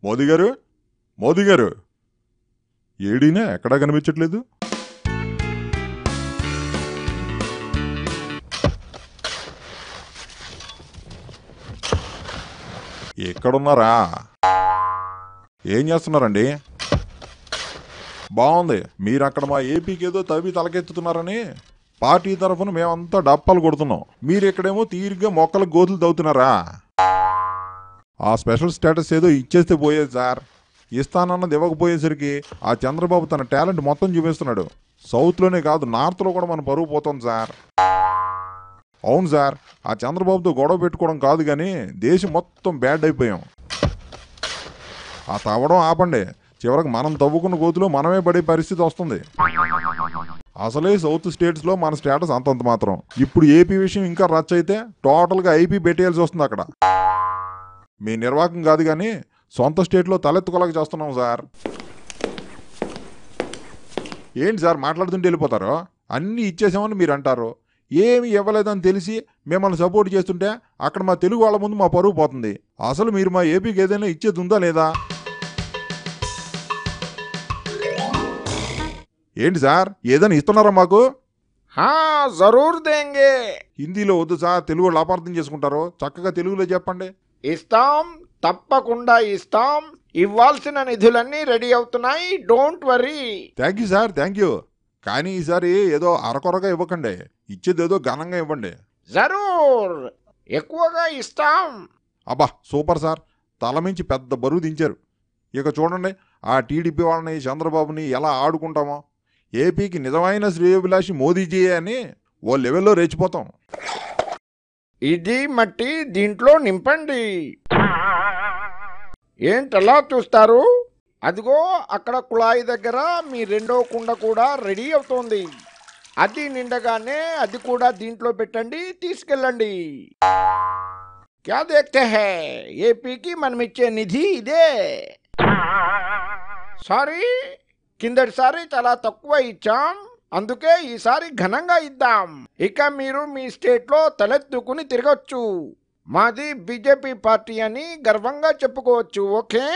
మోదీ గారు, మోదీ గారు, ఏడీనా ఎక్కడా కనిపించట్లేదు. ఎక్కడున్నారా? ఏం చేస్తున్నారండి? బాగుంది, మీరు అక్కడ మా ఏపీకి ఏదో తవ్వి తలకెత్తుతున్నారని పార్టీ తరఫున మేమంతా డప్పాలు కొడుతున్నాం. మీరు ఇక్కడేమో తీరిగ్గా మొక్కలకు గోతులు తవ్వుతున్నారా? ఆ స్పెషల్ స్టేటస్ ఏదో ఇచ్చేస్తే పోయేది సార్. ఇస్తానన్నది ఇవ్వకపోయేసరికి ఆ చంద్రబాబు తన టాలెంట్ మొత్తం చూపిస్తున్నాడు. సౌత్లోనే కాదు, నార్త్లో కూడా మన పరువు పోతుంది సార్. అవును సార్, ఆ చంద్రబాబుతో గొడవ పెట్టుకోవడం కాదు కానీ దేశం మొత్తం బ్యాడ్ అయిపోయాం. ఆ తవ్వడం ఆపండి, చివరికి మనం తవ్వుకున్న గోతులో మనమే పడే పరిస్థితి వస్తుంది. అసలే సౌత్ స్టేట్స్లో మన స్టేటస్ అంతంత మాత్రం. ఇప్పుడు ఏపీ విషయం ఇంకా రచ్చ అయితే టోటల్గా ఐపీ పెట్టేయాల్సి వస్తుంది. అక్కడ మీ నిర్వాహకం కాదు కానీ సొంత స్టేట్లో తలెత్తుకోలేక చేస్తున్నాం సార్. ఏంటి సార్ మాట్లాడుతుంటే వెళ్ళిపోతారో? అన్నీ ఇచ్చేసామని మీరు అంటారు, ఏమి ఇవ్వలేదని తెలిసి మిమ్మల్ని సపోర్ట్ చేస్తుంటే అక్కడ మా తెలుగు వాళ్ళ ముందు మా పరువు పోతుంది. అసలు మీరు మా ఏపీకి ఏదైనా ఇచ్చేది ఉందా లేదా? ఏంటి సార్ ఏదైనా ఇస్తున్నారా మాకు? జరూర్ దేంగే. హిందీలో వద్దు సార్, తెలుగు వాళ్ళు అపార్థం చేసుకుంటారు. చక్కగా తెలుగులో చెప్పండి. ఇస్తాం, తప్పకుండా ఇస్తాం. ఇవ్వాల్సిన నిధులన్నీ రెడీ అవుతున్నాయి, don't worry. Thank you sir, thank you. కానీ ఈసారి ఏదో అరకొరగా ఇవ్వకండి, ఇచ్చేది ఏదో ఘనంగా ఇవ్వండి. జరూర్, ఎక్కువగా ఇస్తాం. అబ్బా సూపర్ సార్, తలమించి పెద్ద బరువు దించారు. ఇక చూడండి ఆ టీడీపీ వాళ్ళని చంద్రబాబుని ఎలా ఆడుకుంటామో. ఏపీకి నిజమైన శ్రేయోభిలాషి మోదీజీ అని ఓ లెవెల్లో రెచ్చిపోతాం. ఇది మట్టి, దీంట్లో నింపండి. ఏంటలా చూస్తారు? అదిగో అక్కడ కుళాయి దగ్గర మీ రెండో కుండ కూడా రెడీ అవుతోంది. అది నిండగానే అది కూడా దీంట్లో పెట్టండి, తీసుకెళ్ళండి. క్యా దేఖ్తే హై, ఏపీకి మనమిచ్చే నిధి ఇదే. సారీ, కిందటిసారి చాలా తక్కువ ఇచ్చాం, అందుకే ఈసారి ఘనంగా ఇద్దాం. ఇక మీరు మీ స్టేట్లో తలెత్తుకుని తిరగచ్చు. మాది బీజేపీ పార్టీ అని గర్వంగా చెప్పుకోవచ్చు. ఓకే.